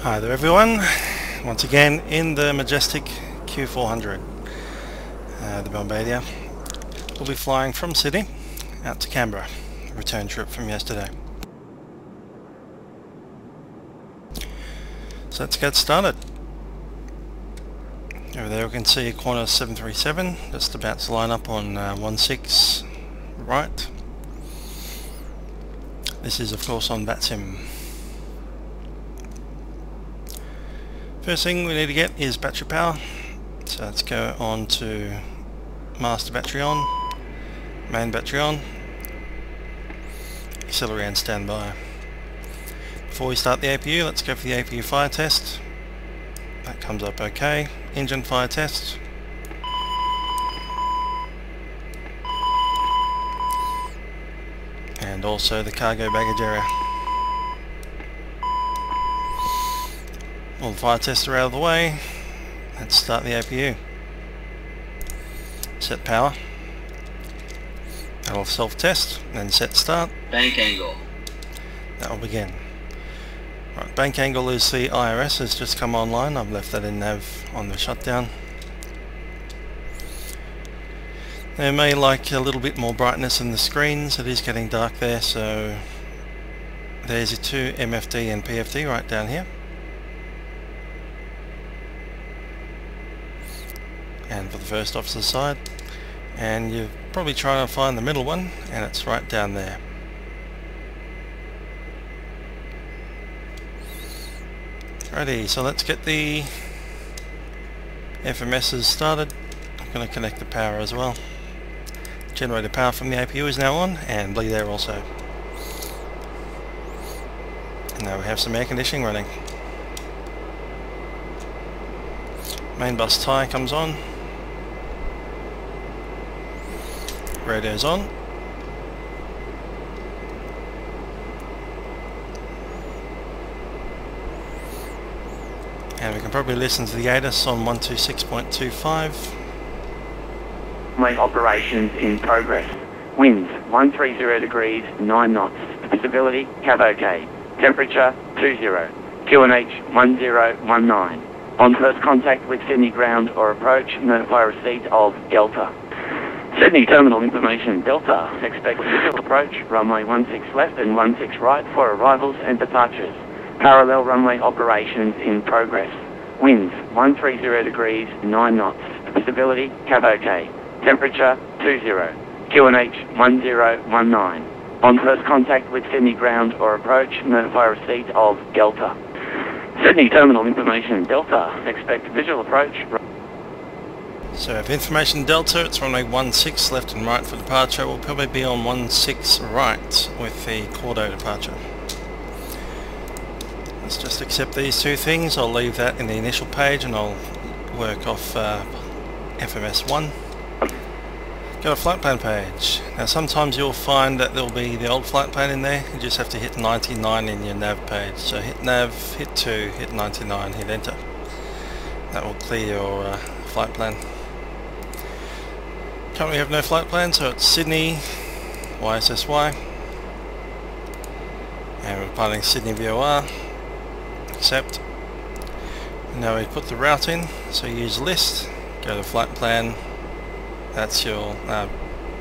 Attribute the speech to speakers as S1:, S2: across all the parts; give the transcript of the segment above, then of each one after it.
S1: Hi there everyone, once again in the Majestic Q400, the Bombardier. We'll be flying from Sydney out to Canberra, a return trip from yesterday. So let's get started. Over there we can see a Qantas 737 just about to line up on 16 right. This is of course on Vatsim. First thing we need to get is battery power, so let's go on to master battery on, main battery on, auxiliary and standby. Before we start the APU, let's go for the APU fire test. That comes up okay. Engine fire test. And also the cargo baggage area. All the fire tests are out of the way. Let's start the APU. Set power. That'll self-test, then set start.
S2: Bank angle.
S1: That will begin. Right, bank angle is the IRS, has just come online. I've left that in nav on the shutdown. They may like a little bit more brightness in the screens. It is getting dark there, so there's your two MFD and PFD right down here. And for the first officer side, and you're probably trying to find the middle one, and it's right down there. Righty, so let's get the FMSs started. I'm going to connect the power as well. Generator power from the APU is now on, and bleed air also. And now we have some air conditioning running. Main bus tie comes on. Radio's on. And we can probably listen to the ATIS on 126.25.
S3: Runway operations in progress. Winds 130 degrees, 9 knots. Visibility, cab OK. Temperature 20. QNH 1019. On first contact with Sydney ground or approach, notify receipt of Delta. Sydney terminal information, Delta. Expect visual approach, runway 16 left and 16 right for arrivals and departures. Parallel runway operations in progress. Winds 130 degrees, 9 knots. Visibility, cab OK. Temperature 20. QNH 1019. On first contact with Sydney ground or approach, notify receipt of Delta. Sydney terminal information, Delta. Expect visual approach.
S1: So if information Delta, it's runway 16 left and right for departure. We'll probably be on 16 right with the Cordo departure. Let's just accept these two things. I'll leave that in the initial page and I'll work off FMS 1. Go to flight plan page. Now sometimes you'll find that there'll be the old flight plan in there. You just have to hit 99 in your nav page. So hit nav, hit 2, hit 99, hit enter. That will clear your flight plan. Currently have no flight plan, so it's Sydney YSSY, and we're departing Sydney VOR. Accept. And now we put the route in, so use list, go to flight plan, that's your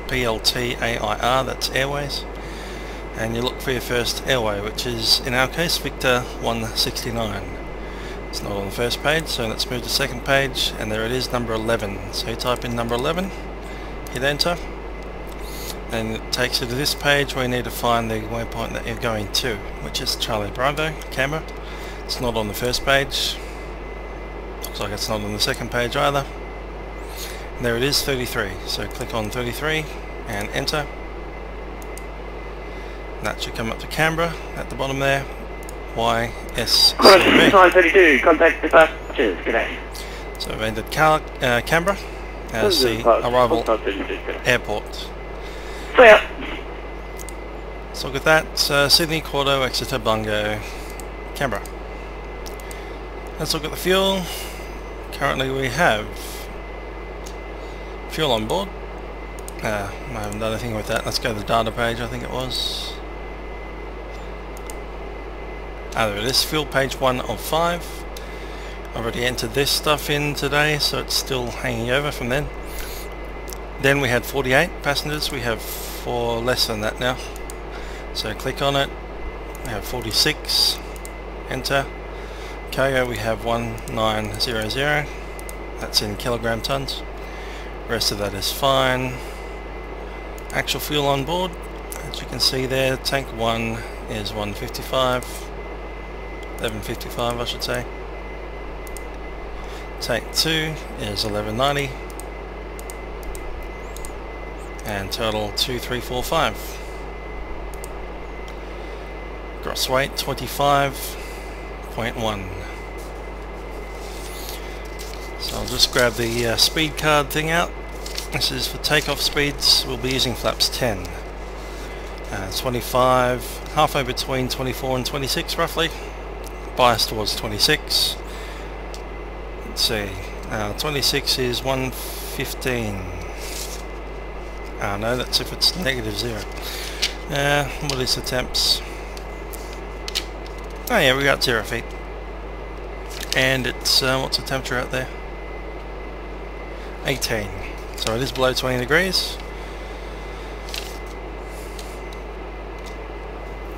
S1: PLT AIR, that's airways, and you look for your first airway, which is in our case Victor 169. It's not on the first page, so let's move to the second page, and there it is, number 11. So you type in number 11, hit enter, and it takes you to this page where you need to find the waypoint that you're going to, which is Charlie Bravo, Canberra. It's not on the first page, looks like it's not on the second page either. And there it is, 33, so click on 33 and enter. And that should come up to Canberra at the bottom there. YSCB.
S3: 932, contact departures, g'day.
S1: So we've entered Canberra as the arrival airport.
S3: Clear.
S1: So look at that, Sydney, Cordo, Exeter, Bungo, Canberra. Let's look at the fuel. Currently we have fuel on board. I haven't done anything with that. Let's go to the data page, I think it was. There it is, fuel page 1 of 5. I've already entered this stuff in today, so it's still hanging over from then. Then we had 48 passengers, we have 4 less than that now. So click on it, we have 46, enter. Cargo we have 1900, that's in kilogram tons. Rest of that is fine. Actual fuel on board, as you can see there, tank 1 is 1155 I should say. Tank 2 is 1190. And total 2345. Gross weight 25.1. So I'll just grab the speed card thing out. This is for takeoff speeds. We'll be using flaps 10. 25, halfway between 24 and 26 roughly. Bias towards 26. Let's see. 26 is 115. No, that's if it's -0. What is the temps? Oh yeah, we got 0 feet. And it's, what's the temperature out there? 18. So it is below 20 degrees.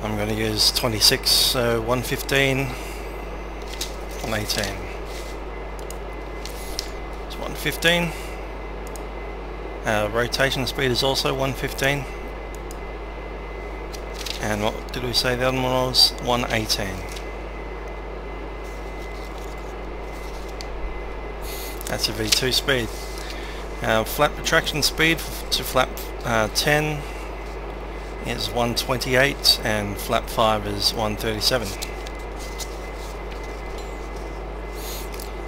S1: I'm going to use 26, so 115, 118. It's 115. Rotation speed is also 115. And what did we say the other one was? 118. That's a V2 speed. Flap retraction speed to flap 10 is 128 and flap 5 is 137.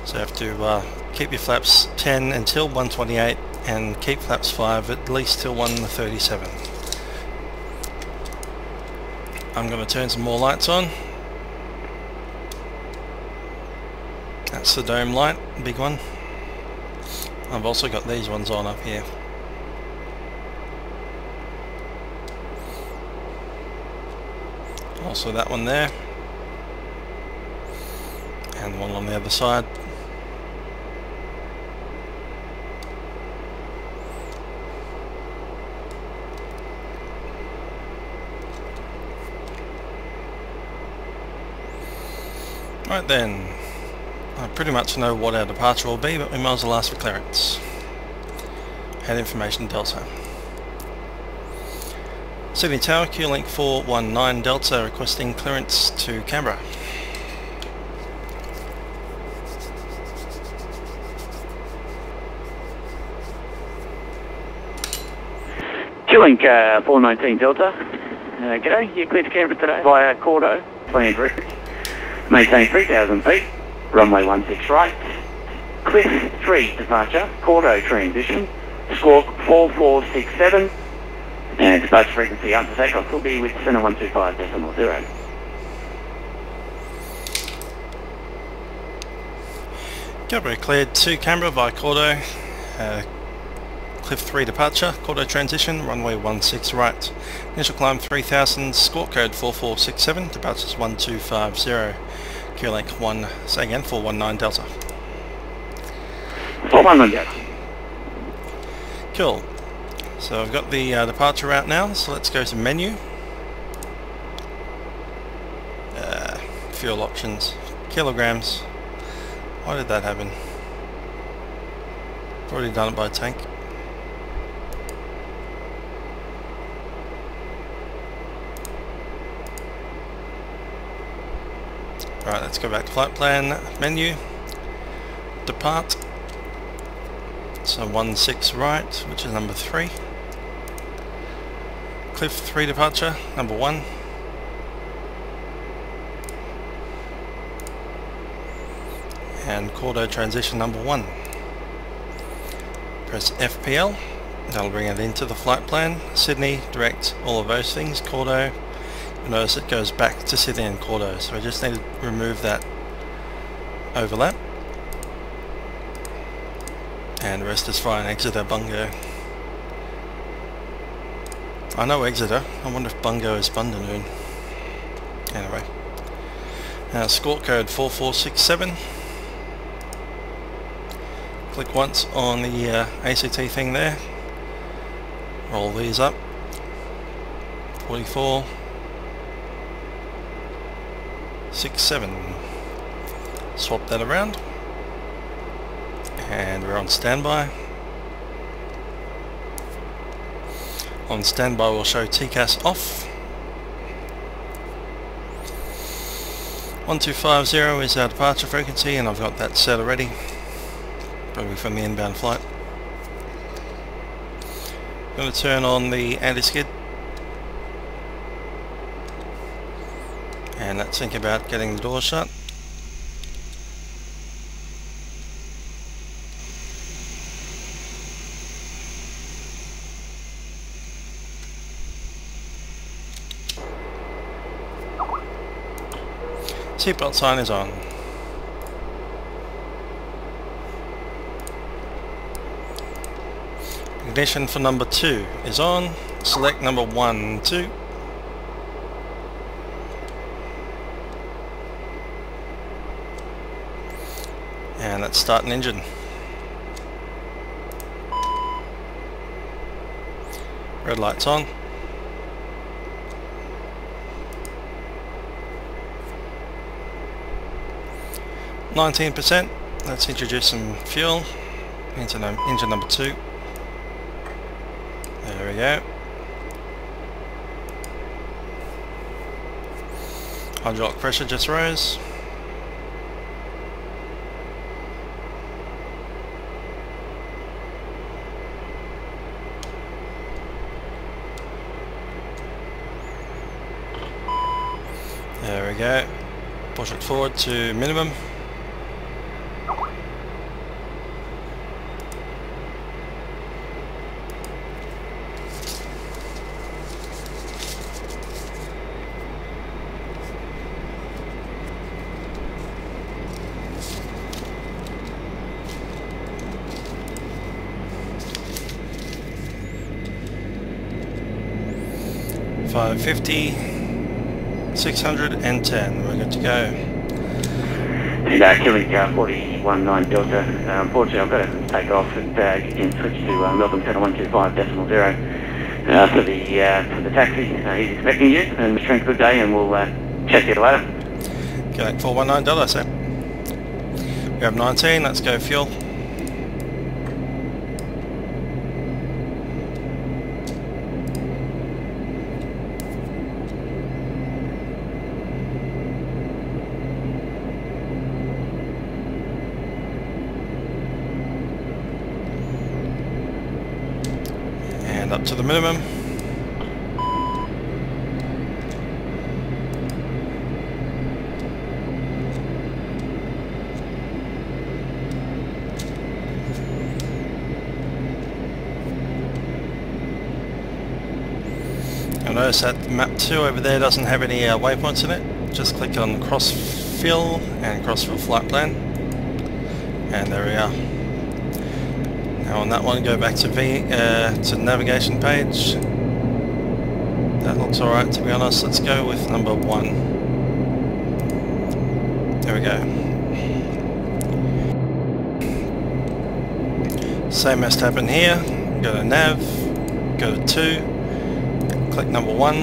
S1: So you have to keep your flaps 10 until 128 and keep flaps 5 at least till 137. I'm going to turn some more lights on. That's the dome light, big one. I've also got these ones on up here. Also that one there. And one on the other side. Right then, I pretty much know what our departure will be, but we might as well ask for clearance. Head information Delta. Sydney Tower, Q-Link 419 Delta, requesting clearance to Canberra.
S3: Q-Link 419 Delta. G'day, you're clear to Canberra today via Cordo, planned route. Maintain 3,000 feet, runway 16 right. Cliff 3 departure, Cordo transition, squawk 4467. And departure frequency after takeoff will be with center 125.0.
S1: Canberra cleared to Canberra by Cordo. Cliff 3 departure, Cordo transition, runway 16 right. Initial climb 3000, squawk code 4467, departures 1250. Q-Link 1, say again, 419 Delta.
S3: 419 Delta.
S1: Cool. So I've got the departure out now, so let's go to menu. Fuel options, kilograms. Why did that happen? I've already done it by tank. Right, let's go back to flight plan, menu, depart, so 16 right, which is number 3, Cliff 3 departure, number 1, and Cordo transition number 1. Press FPL, that'll bring it into the flight plan, Sydney, direct, all of those things, Cordo. You'll notice it goes back to Sydney and Cordo, so I just need to remove that overlap. And the rest is fine. Exeter, Bungo. I know Exeter, I wonder if Bungo is Bundanon. Anyway. Escort code 4467. Click once on the ACT thing there. Roll these up. 44 67. Swap that around, and we're on standby. On standby we'll show TCAS off. 1250 is our departure frequency, and I've got that set already, probably from the inbound flight. I'm going to turn on the anti-skid, and let's think about getting the door shut. Seatbelt sign is on. Ignition for number 2 is on. Select number 1, 2. And let's start an engine. Red light's on. %. Let's introduce some fuel into engine number 2. There we go. Hydraulic pressure just rose. There we go. Push it forward to minimum. $550, 610. We're good to go.
S3: And Killing 419 Delta. Unfortunately, I've got to take off and you can switch to Melbourne Center 125.0 for the taxi. He's expecting you, and Mr. Trent, good day, and we'll check you later.
S1: Killing 419 Delta, sir. We have 19. Let's go fuel. Up to the minimum. You'll notice that map 2 over there doesn't have any waypoints in it. Just click on cross fill and cross fill flight plan, and there we are. Now on that one, go back to to navigation page. That looks alright, to be honest. Let's go with number 1. There we go. Same has to happen here. Go to nav, go to 2, click number 1,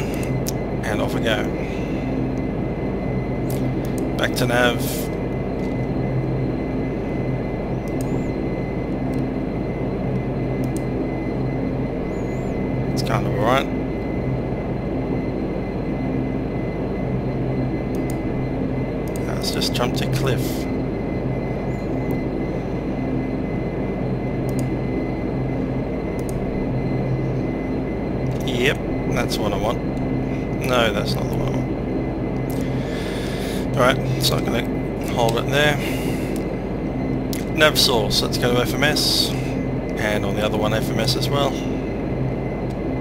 S1: and off we go. Back to nav. Kind of alright. Let's just jump to cliff. Yep, that's what I want. No, that's not the one I want. Alright, so I'm going to hold it there. Nav source, let's go to FMS. And on the other one, FMS as well.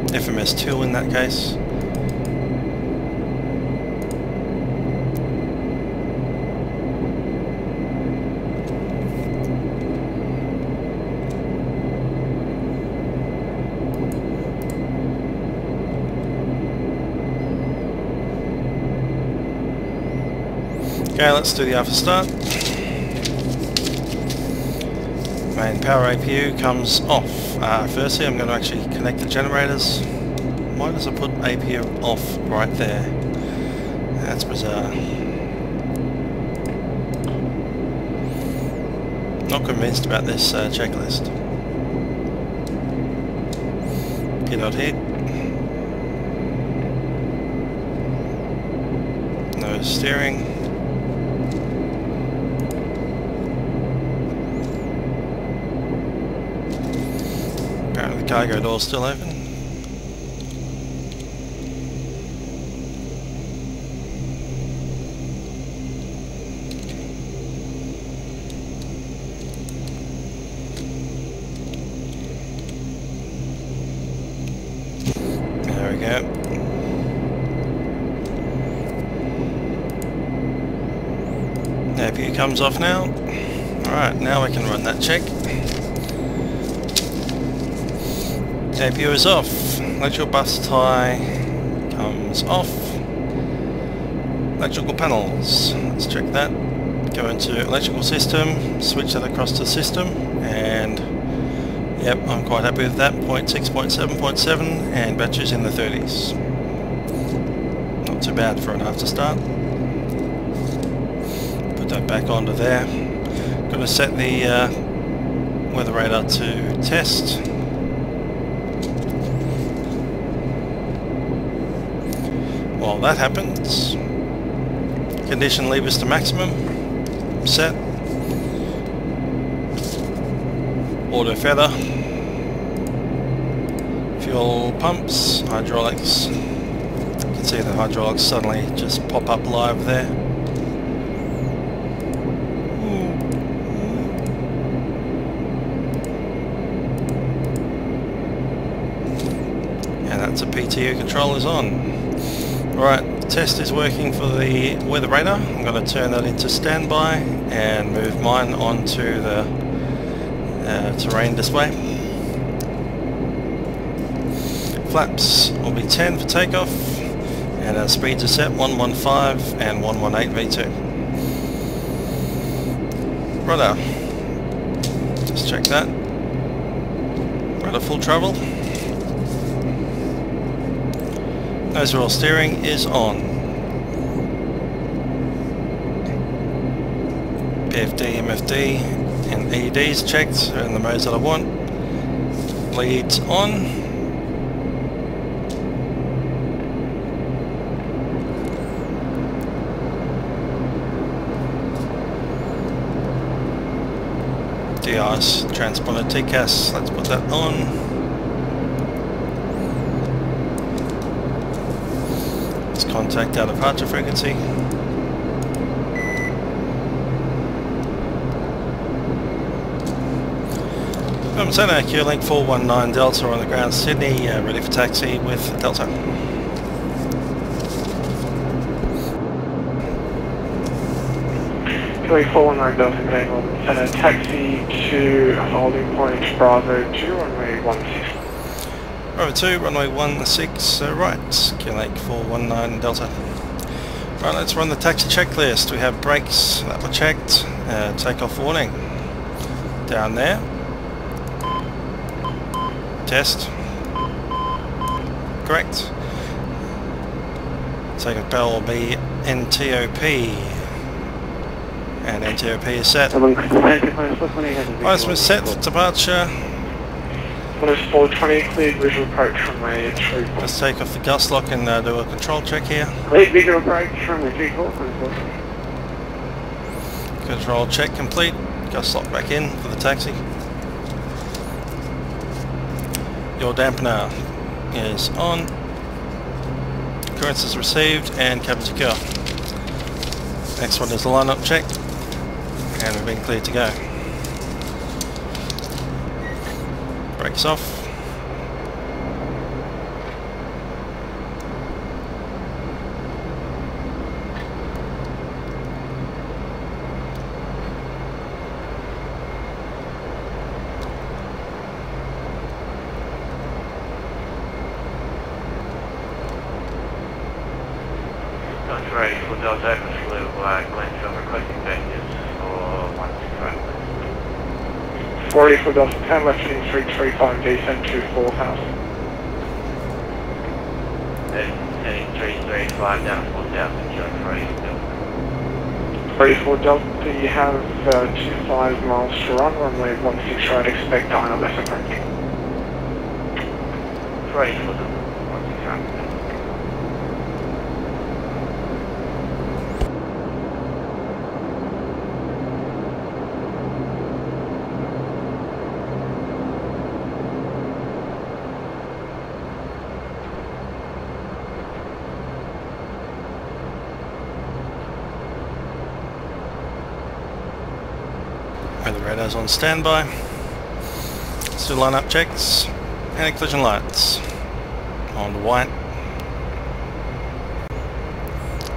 S1: FMS2 in that case. Okay, let's do the after start. Main power APU comes off. Firstly, I'm going to actually connect the generators. Why does it put APU off right there? That's bizarre. Not convinced about this checklist. P.hit. No steering. Apparently the cargo door's still open. There we go. APU comes off now. Alright, now we can run that check. APU is off. Electrical bus tie comes off. Electrical panels. Let's check that. Go into electrical system, switch that across to system, and yep, I'm quite happy with that. 0.6, 0.7, 0.7, and batteries in the 30s. Not too bad for an after start. Put that back onto there. Going to set the weather radar to test. While that happens, condition levers to maximum, set, auto feather, fuel pumps, hydraulics. You can see the hydraulics suddenly just pop up live there. And that's a PTU control is on. Right, the test is working for the weather radar. I'm going to turn that into standby and move mine onto the terrain display. Flaps will be 10 for takeoff, and our speeds are set 115 and 118 V2. Rudder, just check that. Rudder full travel. Nose wheel steering is on. PFD, MFD and EDs checked, are in the modes that I want. Leads on. DIS transponder TCAS, let's put that on. Contact our departure frequency. Center, Q-Link 419 Delta on the ground, Sydney, ready for taxi with Delta.
S2: Q-Link 419 Delta, Center, taxi to holding point Bravo 2, runway 16.
S1: Bravo 2, runway 16, right, Q-Link 419 Delta. Right, let's run the taxi checklist. We have brakes that were checked, takeoff warning down there. Test. Correct. Takeoff bell will be NTOP. And NTOP is set. Item is set for departure.
S2: 420, cleared visual approach runway 3.
S1: Let's take off the gust lock and do a control check here.
S2: Cleared visual approach runway 34.
S1: Control check complete. Gust lock back in for the taxi. Your dampener is on. Clearance is received and cabin secure. Next one is the lineup check. And we've been cleared to go. Brakes off.
S3: ready for Delta Open Flew, Glenfield requesting vectors for 165.
S2: 40 for Delta 10, left heading 335, descend to 4,000.
S3: Heading 335 down 4,000, Kilo 40 for Delta.
S2: 34 Delta, you have 25 miles to run, runway 16 right, expect 9 or less approach.
S3: 40 for Delta, 16 right.
S1: The radar's on standby. Let's do line-up checks. Anti-collision lights on to white.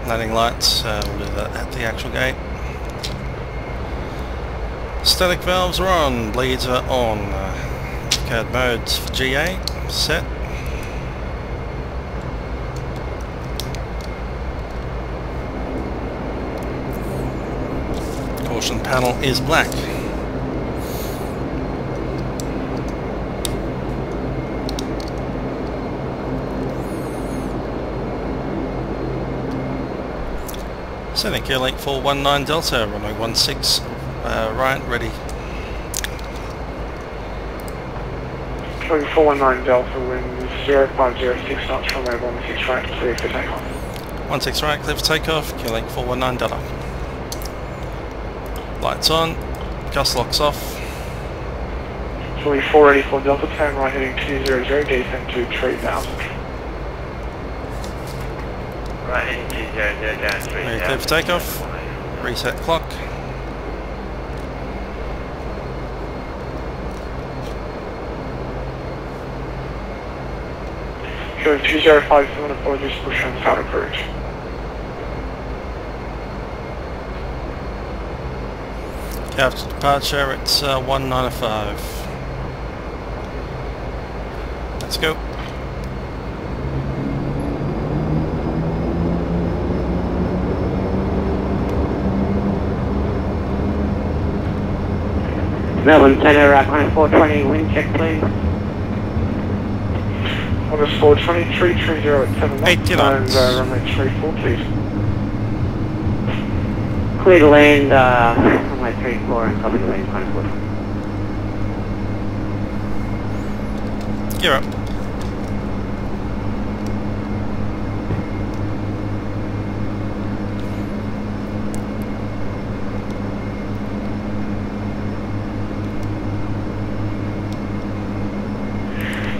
S1: Landing lights, we'll do that at the actual gate. Static valves are on, bleeds are on. CAD modes for GA set. Caution panel is black. Setting Q link 419 Delta, runway 16 right, ready.
S2: 419 Delta, wind 0506 knots, runway 16 right, clear for takeoff.
S1: 16 right, clear for takeoff, Q link 419 Delta. Lights on, gust locks off.
S2: 484 Delta 10, right heading 200, descend to 3000.
S3: Right heading 200 down 3,000.
S1: Ready, clear for takeoff. Reset clock.
S2: Going 2057, apologies, push and start approach.
S1: After departure, it's 195. Let's go.
S3: Melbourne Centre, on 420, wind check please.
S2: On the 423, 30 at 7 knots, and runway 34 please.
S3: Clear to land, runway 34 and copy to land 24.
S1: You're up.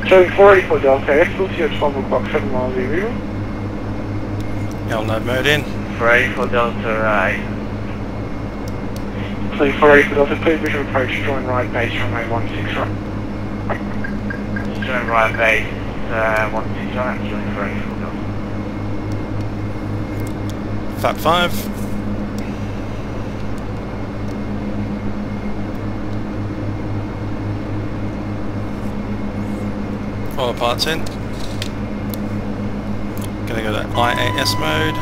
S2: Showing 484 Delta X, we'll see you at 12 o'clock, 7 miles illegal.
S1: Yell node mode in.
S3: 484 Delta,
S2: 484 Delta, please visual approach, join right base, runway 16 right.
S3: join right base, 16 right, join 484 Delta.
S1: Fat 5. All the parts in. Gonna go to IAS mode.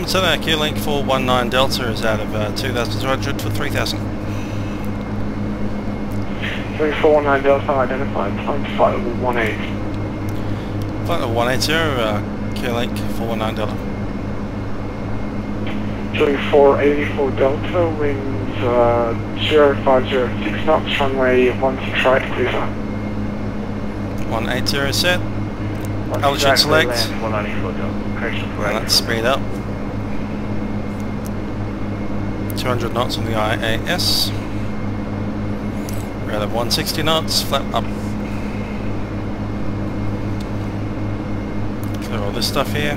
S1: Center, Q link 419 Delta is out of 2,200 for 3,000.
S2: 419 Delta identified, time to flight level 18.
S1: Flight level 180, Q link 419 Delta.
S2: Showing 484 Delta, winds 0506 knots, runway 16 right, clear for.
S1: 180 set. Altitude select.
S3: 194 Delta.
S1: And let's speed up. 200 knots on the IAS. We're at 160 knots, flap up. Clear all this stuff here.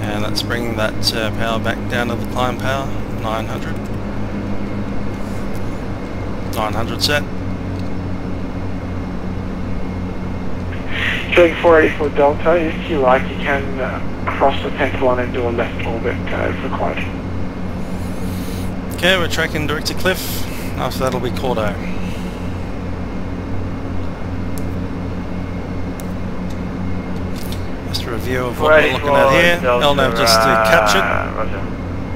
S1: And let's bring that power back down to the climb power, 900. 900 set.
S2: Showing 484 Delta, if you like you can cross the 10th line and do a left orbit if required.
S1: Okay, we're tracking direct to cliff. After that it'll be Cordo. Just a review of what we're looking at here. LNAV just captured.
S3: Roger.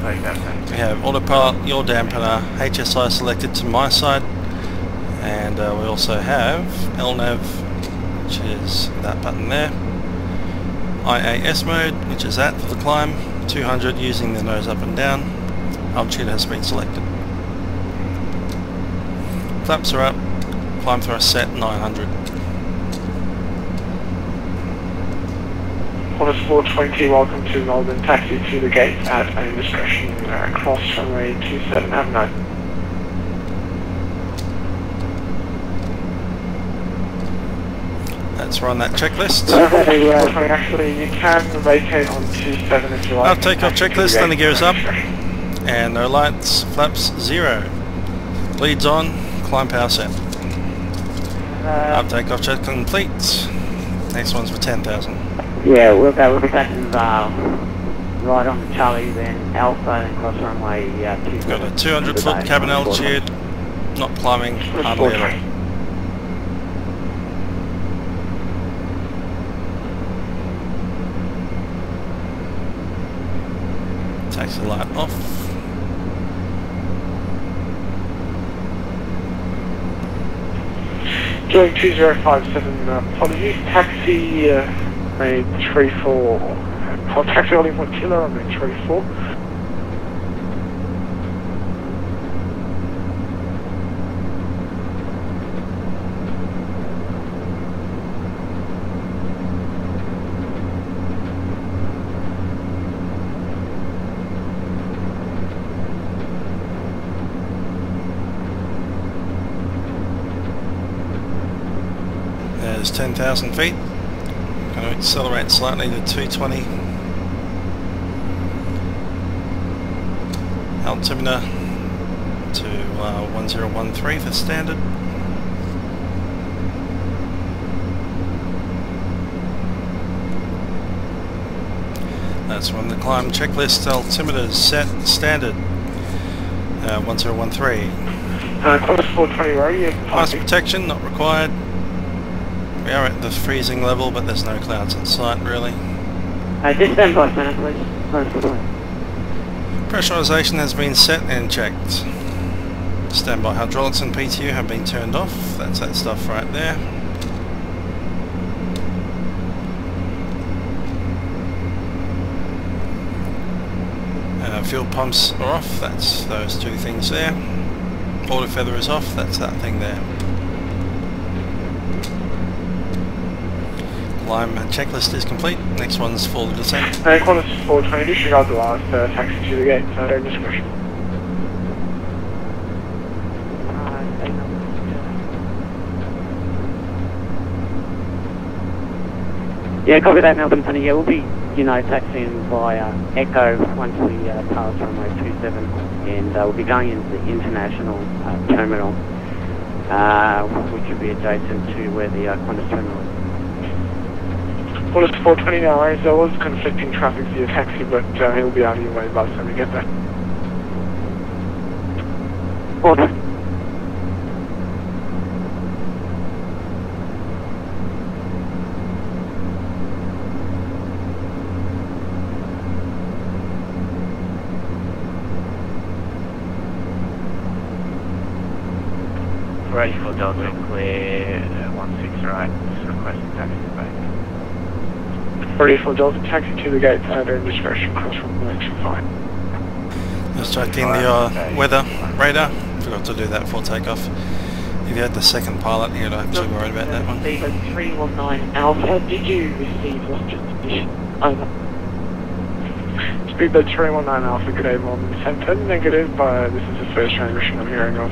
S3: Okay.
S1: We have autopilot, yaw dampener, HSI selected to my side, and we also have LNAV, which is that button there. IAS mode, which is that for the climb. 200 using the nose up and down. Altitude has been selected. Flaps are up. Climb thrust set 900.
S2: Qantas 420, welcome to Melbourne. Taxi to the gate at any discretion. Cross runway 27, have no.
S1: Let's run that checklist.
S2: Actually, you can vacate on 27 if you like.
S1: I'll take off checklist, then the gears up. And no lights, flaps 0. Leads on, climb power set. Up takeoff check complete. Next one's for 10,000.
S4: Yeah, we'll go with Saturn right on the Charlie, then Alpha, then cross runway 27.
S1: Got a 200 foot cabin altitude, not climbing hardly at all. Taxi light off.
S2: Doing 2057, apologies, taxi made 34, taxi only 1 kilo, I made 34.
S1: There's 10,000 feet. Going to accelerate slightly to 220. Altimeter to 1013 for standard. That's when the climb checklist. Altimeter set standard 1013.
S2: Qantas 420, where are you?
S1: Ice protection not required. We are at the freezing level, but there's no clouds in sight really.
S4: Just stand by, man, please.
S1: Pressurization has been set and checked. Standby hydraulics and PTU have been turned off. That's that stuff right there. Fuel pumps are off. That's those two things there. Auto feather is off. That's that thing there. Climb checklist is complete. Next one's for the descent.
S2: Qantas 420, disregard the last taxi to the gate, so no discretion.
S4: Yeah, copy that, Melbourne Funny. Yeah, we'll be, taxiing via Echo once we pass runway 27, and we'll be going into the international terminal, which will be adjacent to where the Qantas terminal is.
S2: Qantas 420 now, there was conflicting traffic via taxi, but he'll be out of your way by the time we get there.
S4: Order.
S3: Ready for Delta, clear 16 right, requesting taxi back.
S2: Ready for Delta, taxi to the gate, under discretion, cross runway 25.
S1: Just checked in the weather radar. Forgot to do that before takeoff. If you had the second pilot, you'd actually worried about that one.
S4: Speedbird 319 Alpha, did you receive longitude condition? Over.
S2: Speedbird 319 Alpha, good day, Melbourne Centre. Negative, this is the first transmission I'm hearing of.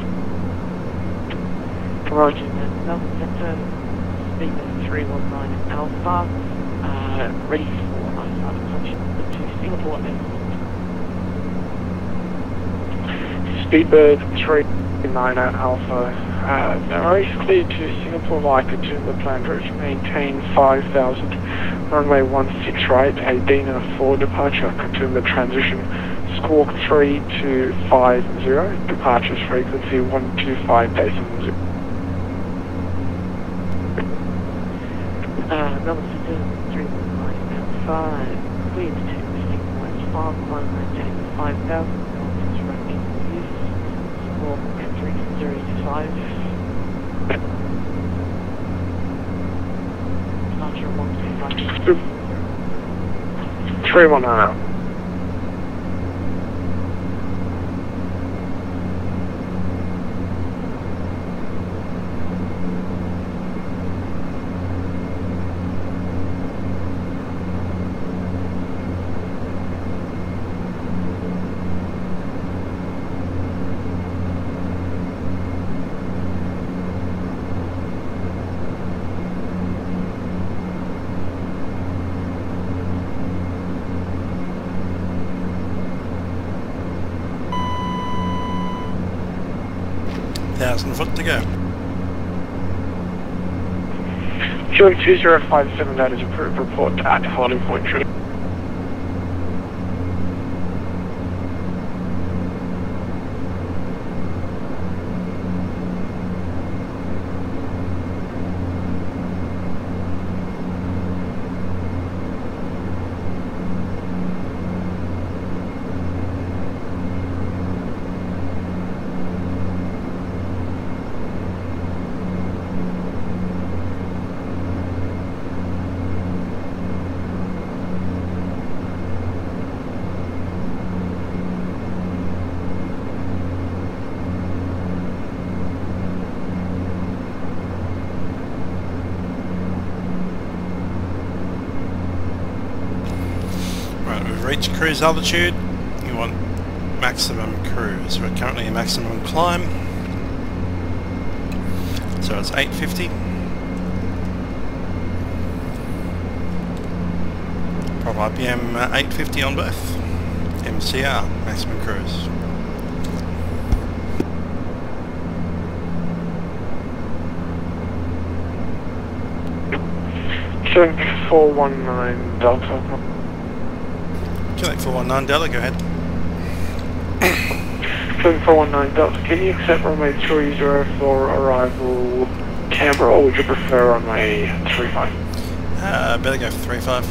S4: Roger, Melbourne Centre, Speedbird 319 Alpha, ready for function to Singapore Airport.
S2: Speedbird 319 Alpha, runway cleared to Singapore Leica to the planned route, maintain 5,000, runway 16 right, Adina for departure, confirm the transition, squawk 3250, departures frequency 125 decimal.
S4: Melbourne Centre 319 Alpha,
S2: clear to take the 6.5, climb maintain 5,000, altitude running use, squawk 305. Departure 125. 319 out.
S1: Foot to go.
S2: Queuing 2057, that is approved. Report at holding point true.
S1: Reach cruise altitude, you want maximum cruise. We're currently in maximum climb, so it's 850. Prop RPM 850 on both. MCR, maximum cruise.
S2: Queuing 419 Delta.
S1: Quebec 419 Delta, go ahead.
S2: Queuing 419 Delta, can you accept runway 30 for arrival Canberra, or would you prefer runway 35?
S1: Better go for 35.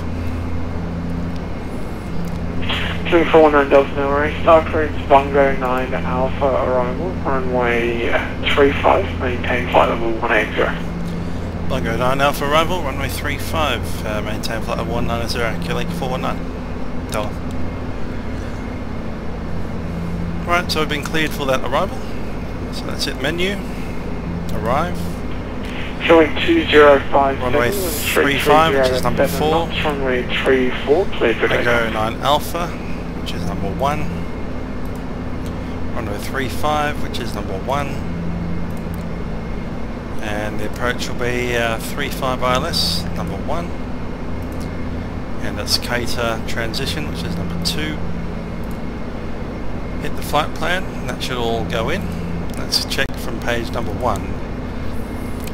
S2: Queuing 419 Delta, no worries. Star clearance Bungo 9 Alpha arrival, runway 35, maintain flight level 180.
S1: Bungo 9 Alpha arrival, runway 35, maintain flight level 190, Quebec 419. Dollar. Right, so we've been cleared for that arrival. So that's it, menu, arrive.
S2: Showing 2057.
S1: Runway 35, which is number 4.
S2: Runway 34, cleared for
S1: Tango 9 Alpha, which is number 1. Runway 35, which is number 1. And the approach will be 35 ILS, number 1. And that's cater transition, which is number 2. Hit the flight plan, and that should all go in. Let's check from page number 1.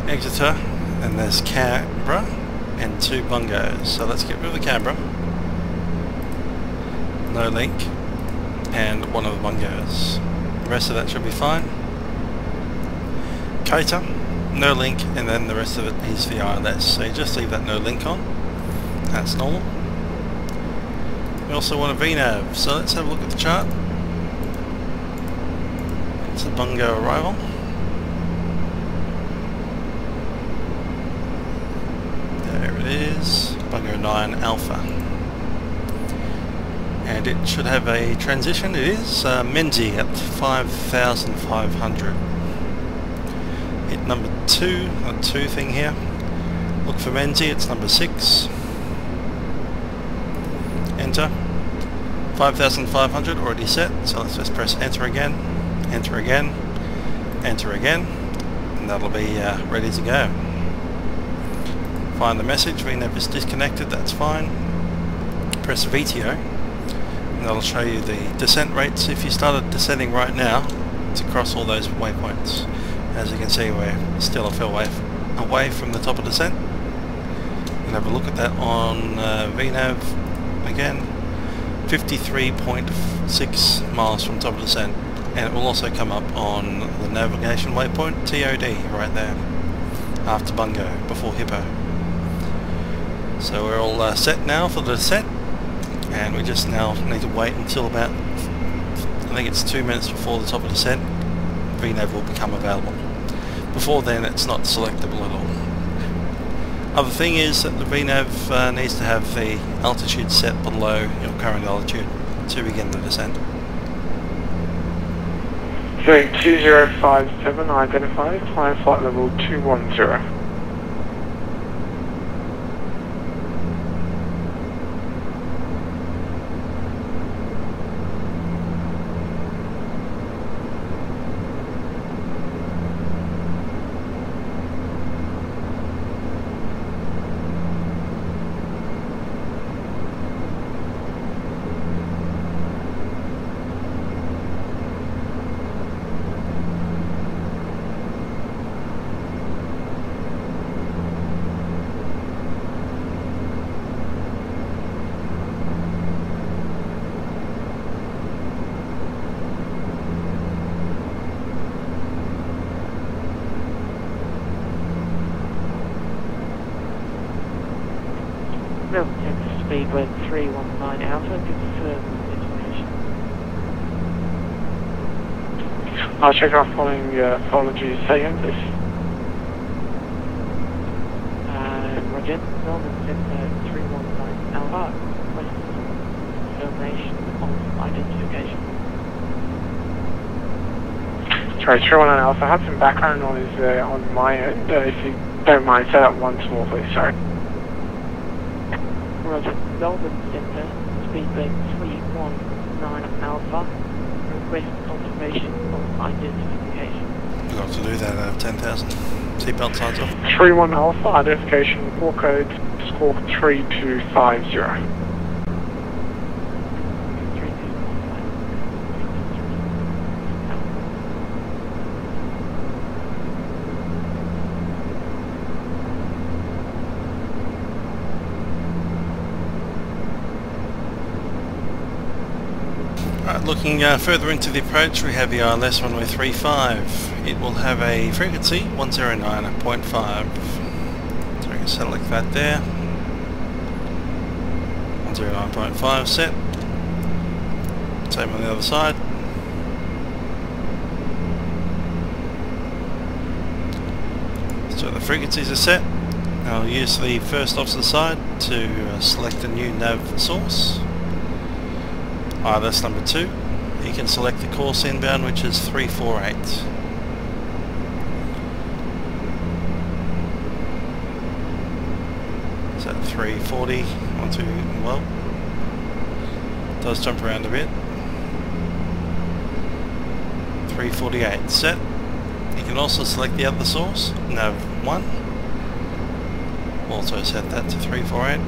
S1: Exeter, and there's Canberra, and 2 bungos. So let's get rid of the Canberra. No link, and 1 of the bungos. The rest of that should be fine. Cater, no link, and then the rest of it is the ILS. So you just leave that no link on. That's normal. We also want a VNAV, so let's have a look at the chart. It's a bungo arrival. There it is, bungo 9 Alpha. And it should have a transition, it is Menzi at 5,500. Hit number 2, a 2 thing here. Look for Menzi, it's number 6. Enter. 5,500 already set, so let's just press enter again, enter again, enter again, and that'll be ready to go. Find the message, VNAV is disconnected, that's fine. Press VTO, and that'll show you the descent rates. If you started descending right now, to cross all those waypoints. As you can see, we're still a fair way away from the top of descent. You can have a look at that on VNAV again. 53.6 miles from top of descent, and it will also come up on the navigation waypoint TOD right there after Bungo, before Hippo. So we're all set now for the descent, and we just now need to wait until about, I think it's 2 minutes before the top of the descent, VNAV will become available. Before then it's not selectable at all. Other thing is that the VNAV needs to have the altitude set below your current altitude to begin the descent.
S2: So 2057 identified, climb flight level 210.
S4: Speed wind 319 Alpha, confirm information.
S2: I'll check off following apologies. Say again, please.
S4: Roger, Melbourne Centre 319 Alpha, request confirmation of identification.
S2: Sorry, 319 Alpha, I have some background noise on my end. If you don't mind, say that once more, please. Sorry.
S4: Roger, Melbourne Centre, speed wind 319 Alpha, request confirmation of identification.
S1: Forgot to do that out of 10,000. Seatbelt signs off.
S2: 31 Alpha, identification, call code, score 3250.
S1: Right, looking further into the approach, we have the ILS runway 35. It will have a frequency 109.5. So we can select that there. 109.5 set. Same on the other side. So the frequencies are set. I'll use the first off to the side to select a new nav source. ILS number 2. You can select the course inbound, which is 348. So 340, well, does jump around a bit. 348 set. You can also select the other source, nav 1. Also set that to 348.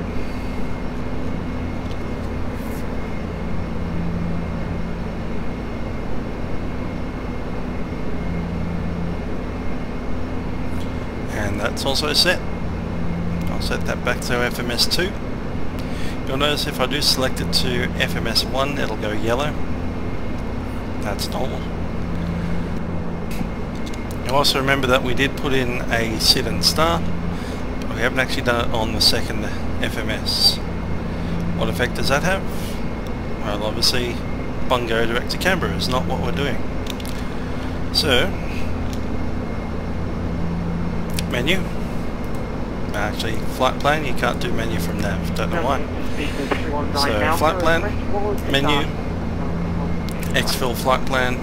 S1: And that's also set. I'll set that back to FMS2. You'll notice if I do select it to FMS1, it'll go yellow. That's normal. You'll also remember that we did put in a sit and start, but we haven't actually done it on the second FMS. What effect does that have? Well, obviously Bungo direct to Canberra is not what we're doing. So, menu. Actually, flight plan, you can't do menu from nav, don't know why. So, flight plan, menu, exfil flight plan,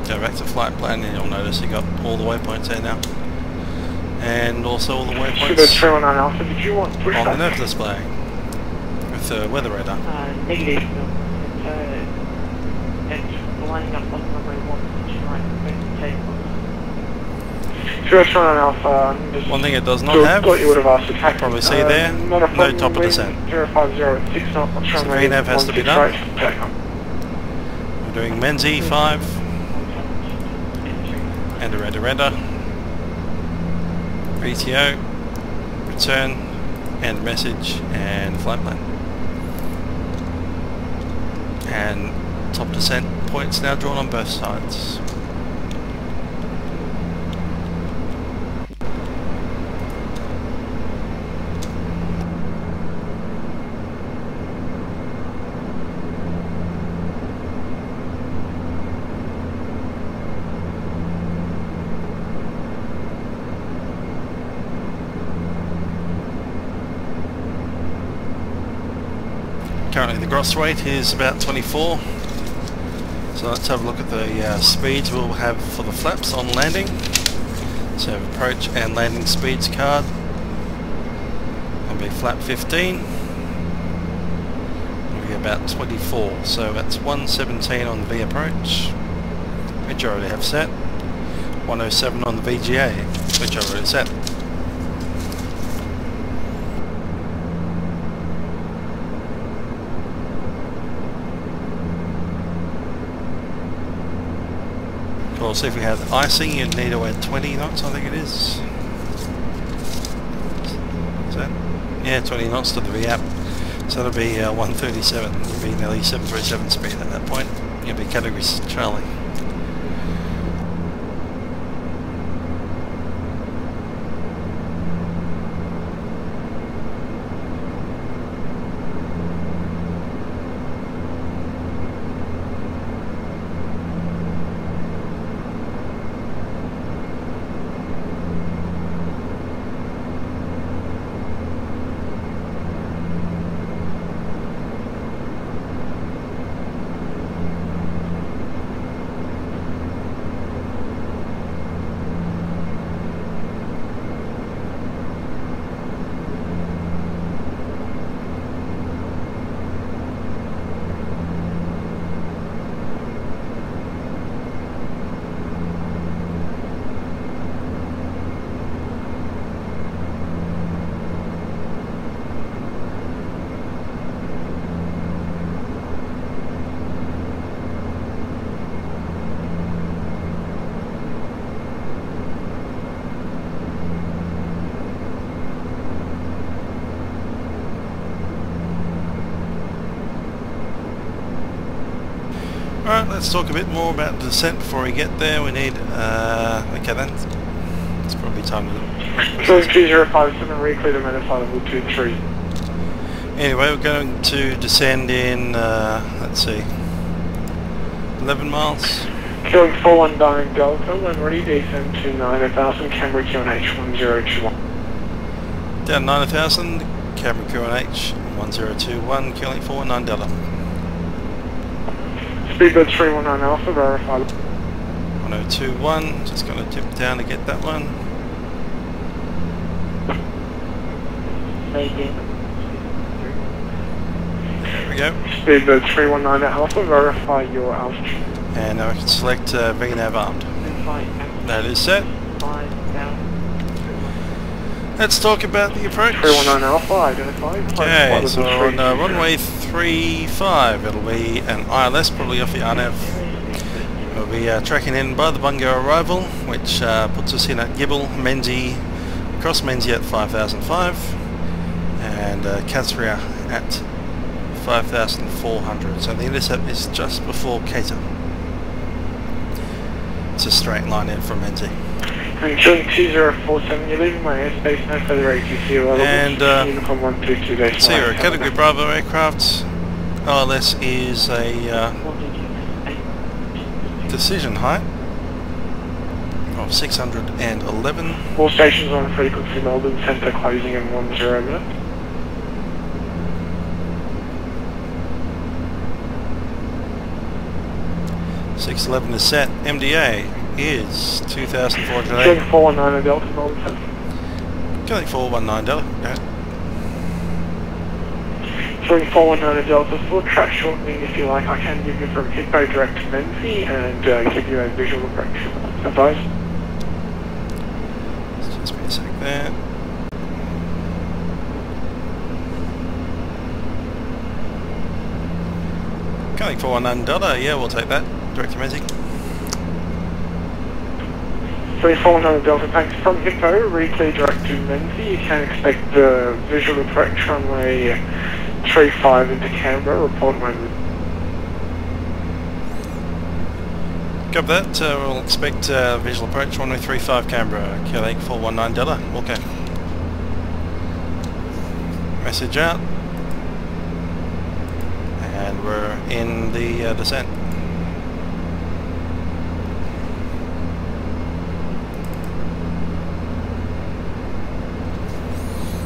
S1: go back to flight plan, and you'll notice you got all the waypoints there now. And also all the waypoints on the nav display with the weather radar.
S4: Negative. It's lining up on runway 1 to try and take.
S1: One thing it does not have, probably see there, no top of descent. So VNAV has to be done. We're doing MENS E5, and a render, VTO, return, and message, and flight plan. And top descent points now drawn on both sides. Currently the gross weight is about 24. So let's have a look at the speeds we'll have for the flaps on landing. So we have approach and landing speeds card. It'll be flap 15. It'll be about 24. So that's 117 on the V approach, which I already have set. 107 on the VGA, which I already set. Of course, if we had icing, you'd need to add 20 knots, I think it is. Is that? Yeah, 20 knots to the V-app. So that'll be 137. It'll be nearly 737 speed at that point. It'll be category Charlie. Alright, let's talk a bit more about the descent before we get there. We need, okay then, it's probably time to...
S2: So 2057, reclear to Manify level 23.
S1: Anyway, we're going to descend in, let's see, 11 miles.
S2: Killing 419 Delta, when ready, descend to 9000, Canberra QNH 1021.
S1: Down 9000, Canberra QNH 1021, killing 419 Delta.
S2: Speedbird 319 Alpha, verify.
S1: 1021, just going to dip down to get that one. There we go.
S2: Speedbird 319 Alpha, verify your altitude.
S1: And now I can select VNAV armed. That is set. Let's talk about the approach.
S2: 319 Alpha, identified.
S1: Okay, so on runway 35, it'll be an ILS, probably off the RNAV. We'll be tracking in by the Bungo arrival, which puts us in at Gibble, Menzie, across Menzie at 5005, and Kasria at 5400. So the intercept is just before Cater. It's a straight line in from Menzie.
S2: And killing 2047, you're leaving my airspace now for the ATC level.
S1: And
S2: Uniform 122
S1: Sierra, category Bravo aircraft. ILS is a decision height of 611.
S2: All stations on frequency Melbourne Centre closing in 10 minutes.
S1: .611 is set. MDA is 2,408.
S2: Killing 419 Delta Melbourne Centre.
S1: Killing 419 Delta. Okay.
S2: Killing 419 Delta, full track shortening if you like. I can give you from Hippo direct to Menzie and give you a visual correction. Advice.
S1: Just be a sec there. Killing 419 Delta, yeah, we'll take that. Direct to Menzie.
S2: 3419 Delta, thanks. From Hippo, reclear direct to Menzie. You can expect the visual approach runway 35 into Canberra. Report when.
S1: Copy that. We'll expect visual approach runway 35 Canberra. Killing 419 Delta. Okay. Message out. And we're in the descent.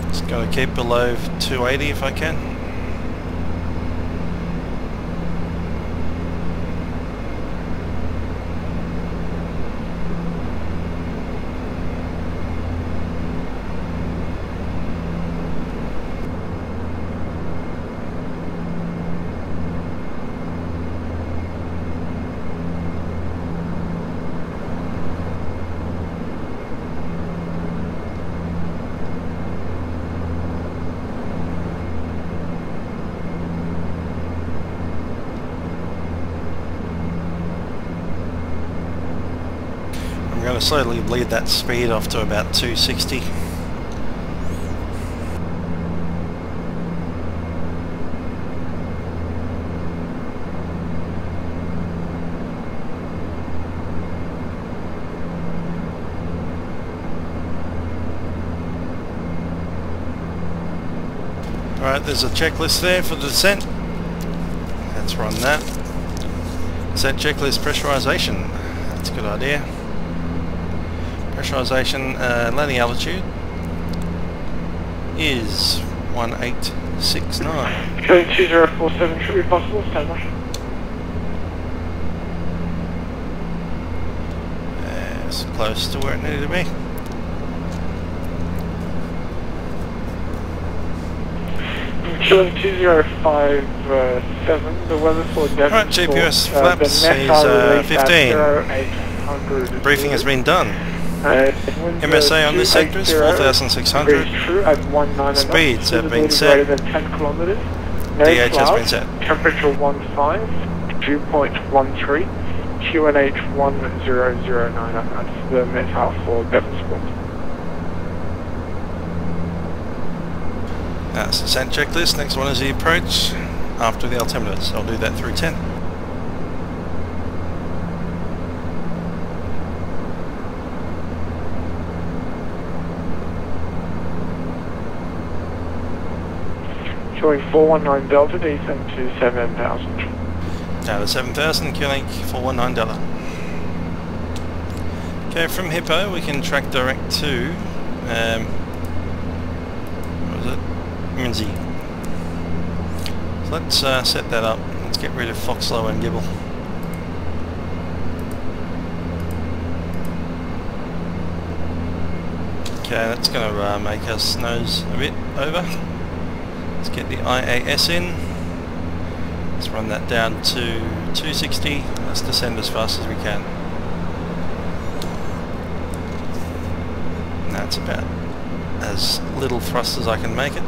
S1: Just gotta keep below 280 if I can. to slowly bleed that speed off to about 260. Alright, there's a checklist there for the descent. Let's run that. Descent checklist pressurization. That's a good idea. Pressurization, landing altitude is 1869.
S2: Code 2047 should be possible, stand by.
S1: It's close to where it needed to be.
S2: Kilo 2057, the weather for Devon.
S1: Right, GPS flaps is 15.
S2: 0800.
S1: Briefing has been done. MSA on this sector is 4,600. Speeds have been set.
S2: Greater than 10 kilometers.
S1: DH has been set.
S2: Temperature 15, dew point 13, QNH 1009. That's the METAR for Devonsport.
S1: That's the descent checklist. Next one is the approach after the altimeters. I'll do that through 10.
S2: Showing 419 Delta, descent to 7,000.
S1: Now to 7,000, QLink 419 Delta. Okay, from Hippo we can track direct to what was it? Minzy. So let's set that up. Let's get rid of Foxlow and Gibble. Okay, that's going to make us nose a bit over. Let's get the IAS in. Let's run that down to 260. Let's descend as fast as we can. That's about as little thrust as I can make it.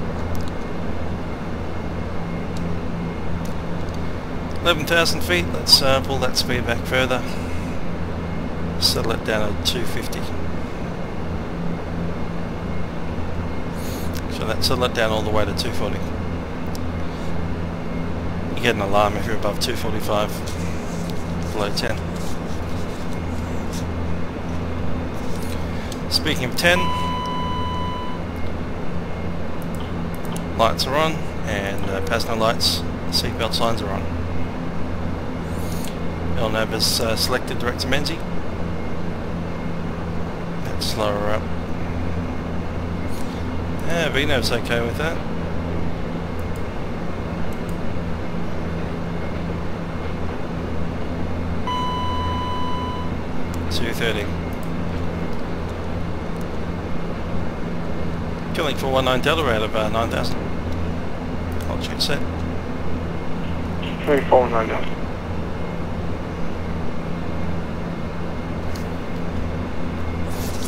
S1: 11,000 feet, let's pull that speed back further. Settle it down at 250. So let's settle it down all the way to 240. You get an alarm if you're above 245, below 10. Speaking of 10, lights are on and passenger lights, seatbelt signs are on. LNAV is selected direct to Menzie. Let's slow her up. Yeah, VNAV's okay with that. $230. Killing 419 Delta out of 9,000. I'll check set.
S2: 419 Delta.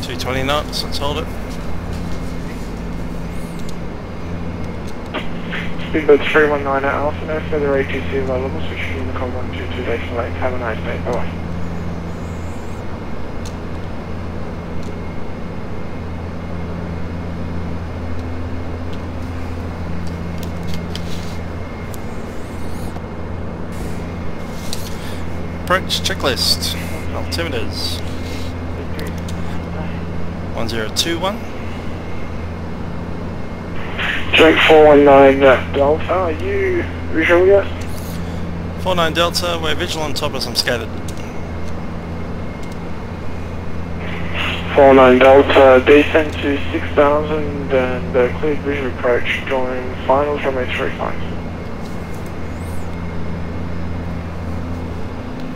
S1: 220 knots, let's hold it.
S2: Speedbird 319 at Alpha, no further ATC available, switch to Unicom 122 days late. Have a nice day, bye bye.
S1: Approach checklist. Altimeters. 1021.
S2: Drake 419 Delta, are you visual yet?
S1: 49 Delta, we're visual on top of some scattered.
S2: 49 Delta, descent to 6,000 and cleared visual approach, join finals, runway 35.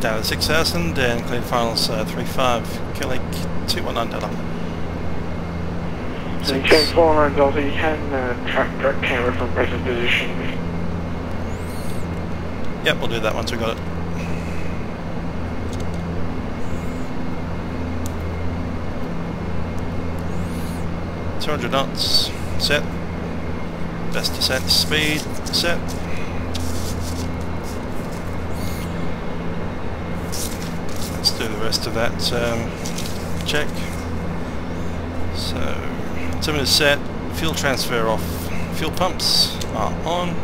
S1: Down to 6,000 and cleared finals 35, Killick 219 Delta.
S2: So you can 49 Delta, you can track direct camera from present position.
S1: Yep, we'll do that once we got it. $200 knots, set. Best descent speed, set. Let's do the rest of that check. So, altimeter set, fuel transfer off, fuel pumps are on,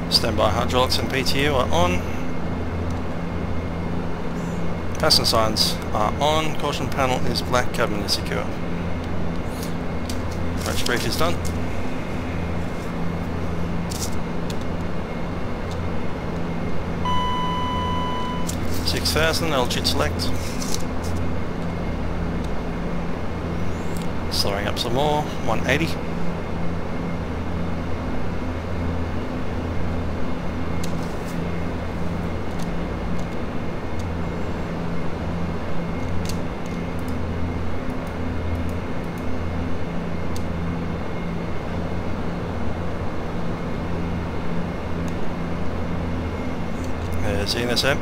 S1: standby hydraulics and PTU are on, passenger signs are on, caution panel is black, cabin is secure. Approach brief is done. 6,000, altitude select. Slowing up some more, 180. There's ENSM.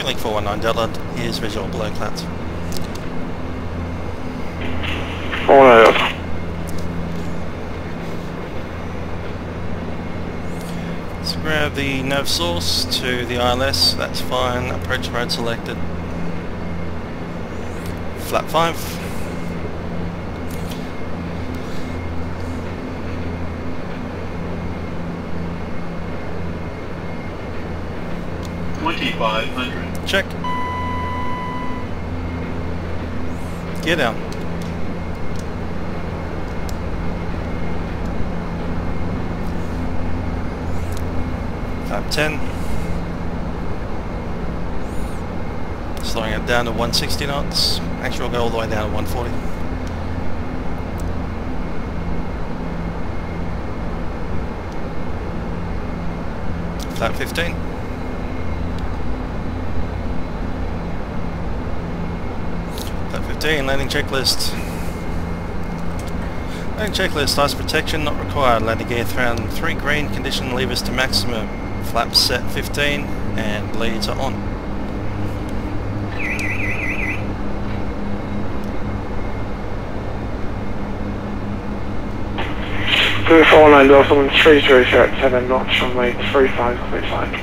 S1: Link 419 Delta is visual below clouds.
S2: 419.
S1: Let's grab the nav source to the ILS, that's fine, approach mode selected. Flap 5.
S5: 2,500.
S1: Check. Gear down. Flap 10. Slowing it down to 160 knots. Actually, we'll go all the way down to 140. Flap 15. Flap 15, landing checklist. Landing checklist, ice protection not required. Landing gear thrown 3 green, condition levers to maximum. Flaps set 15 and leads are on.
S2: Blue 49 Delta 30 at 7 knots runway 35 clear land.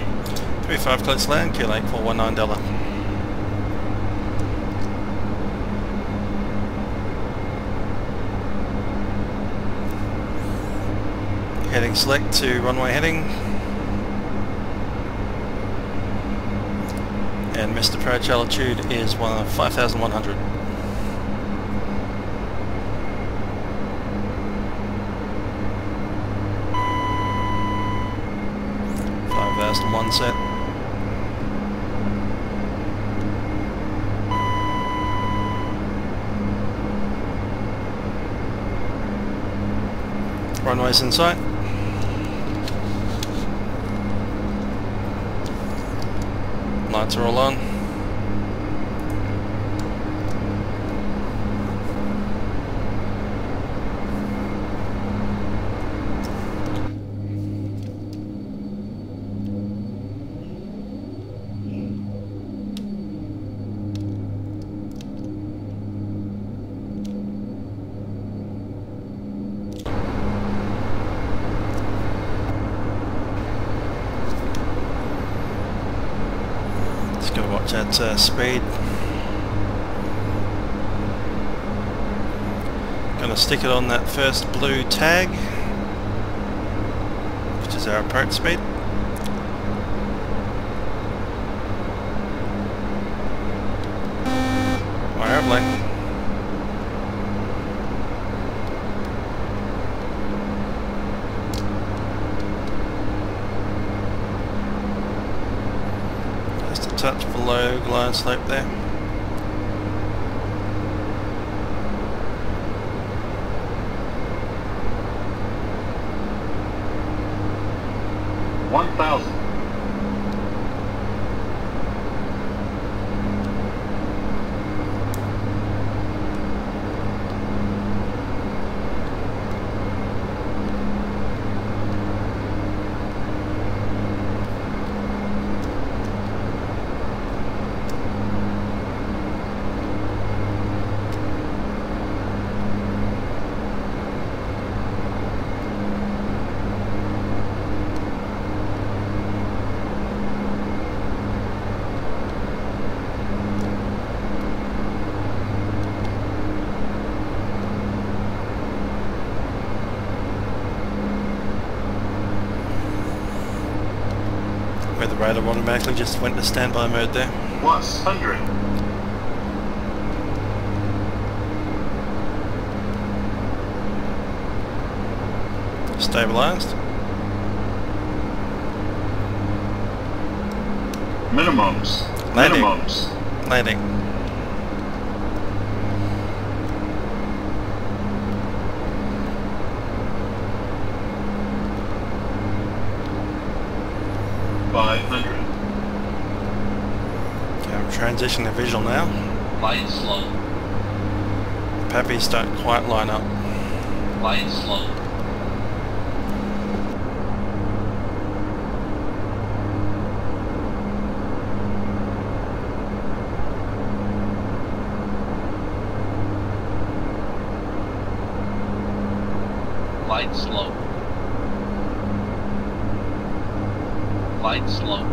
S1: 35 close land, Q Lake 419 Delta. Heading select to runway heading. And missed approach altitude is 5,100. 5,001 set. Runways in sight. Lights are all on. Gotta watch that speed. Gonna stick it on that first blue tag, which is our approach speed. My airplane. Touch below glide slope there. automatically just went to standby mode there.
S5: Plus 100.
S1: Stabilized.
S5: Minimums.
S1: Landing.
S5: Minimums.
S1: Landing. Okay, I'm transitioning to visual now.
S5: Light slow.
S1: Pappies don't quite line up.
S5: Light slow. Light slow. Light slow.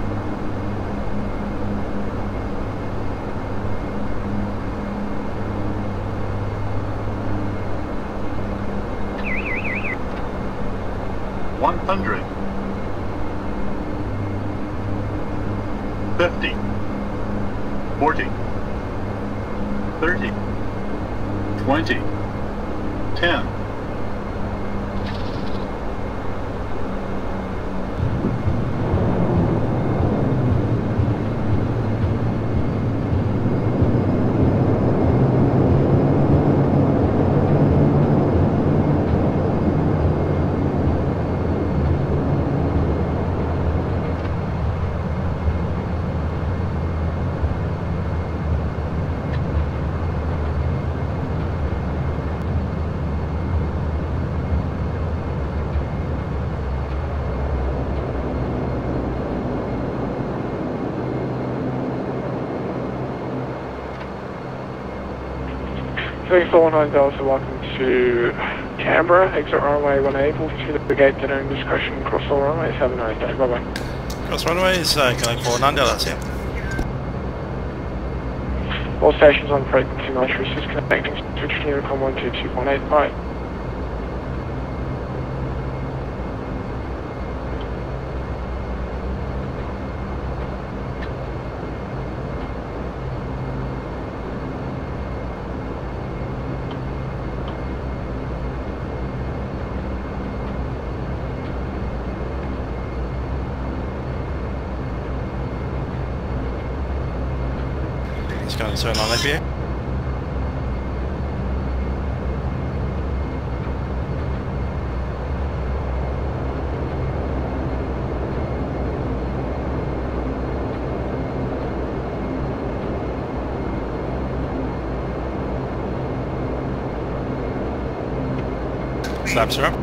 S5: $100. 50. 40. 30. 20. 10.
S2: Q400 Delta, welcome to Canberra. Exit runway when able to the gate to during discussion. Cross all runways. Have a nice day. Bye bye.
S1: Cross runways, going forward under, that's it.
S2: All stations on frequency matrices connecting switch to Unicom 122.8. Bye.
S1: It's going to turn on APU. Flaps are up.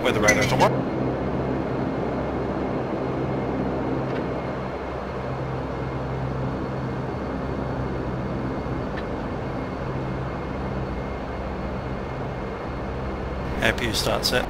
S1: Weather radars on what? APU start set.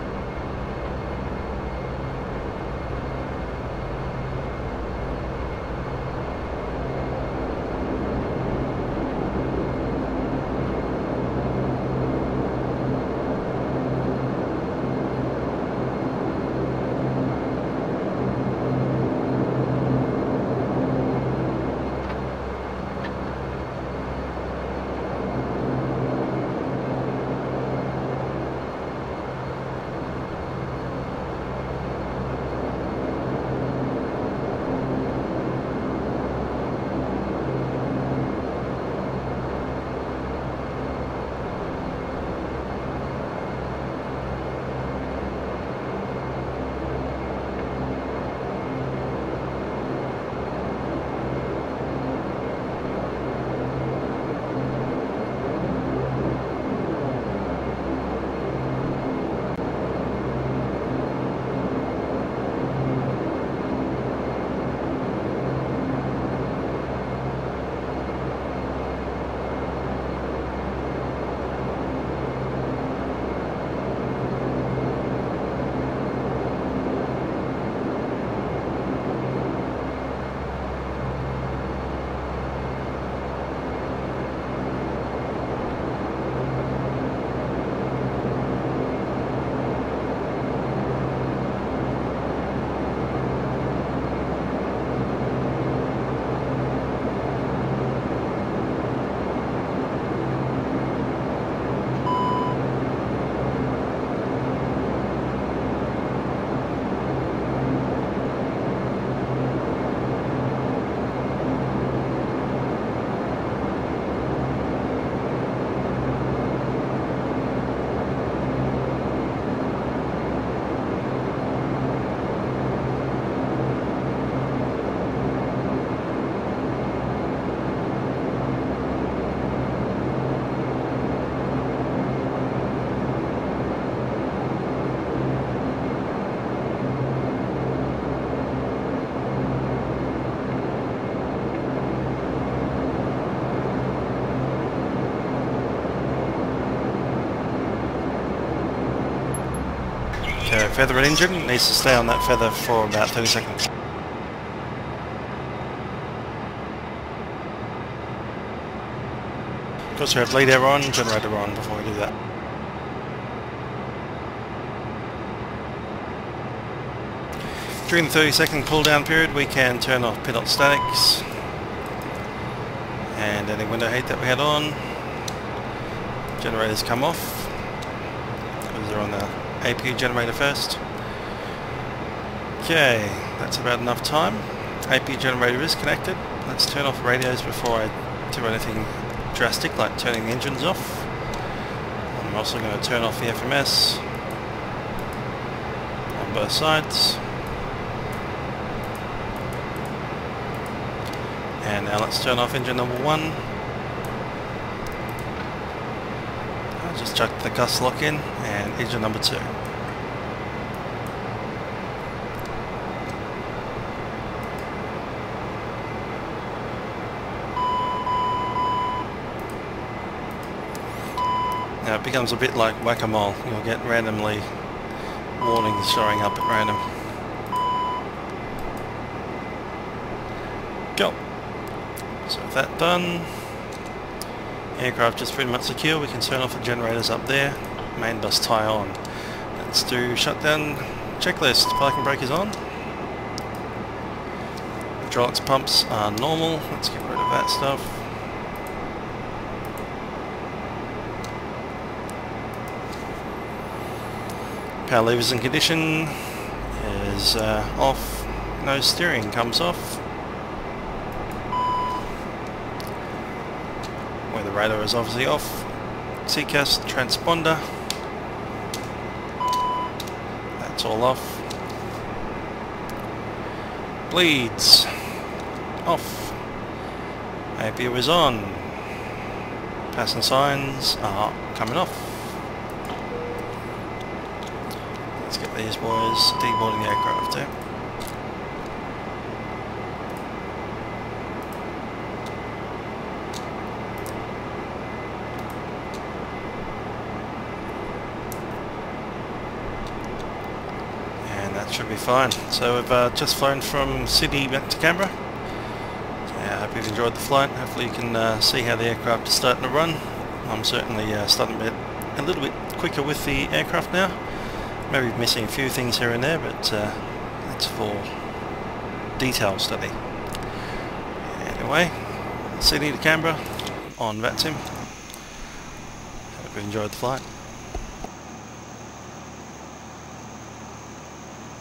S1: Okay, feathered engine needs to stay on that feather for about 30 seconds. Of course we have lead air on, generator on before we do that. During the 30-second cool down period we can turn off pit statics and any window heat that we had on. Generators come off because they're on the APU generator first. Okay, that's about enough time. APU generator is connected. Let's turn off radios before I do anything drastic like turning the engines off. I'm also going to turn off the FMS on both sides. And now let's turn off engine number 1. I'll just chuck the gust lock in, and engine number 2. Now it becomes a bit like whack-a-mole. You'll get randomly warnings showing up at random. Go! So with that done, aircraft is pretty much secure. We can turn off the generators up there, main bus tie on. Let's do shutdown checklist. Parking brake is on. Hydraulics pumps are normal. Let's get rid of that stuff. Power levers in condition is off. Nose steering comes off. The radar is obviously off. CCAS transponder, that's all off. Bleeds off. APU is on. Passing signs are coming off. Let's get these boys deboarding the aircraft there. Should be fine. So we've just flown from Sydney back to Canberra. I hope you've enjoyed the flight. Hopefully you can see how the aircraft is starting to run. I'm certainly starting to get a little bit quicker with the aircraft now. Maybe missing a few things here and there, but that's for detail study. Anyway, Sydney to Canberra on Vatsim. Hope you enjoyed the flight.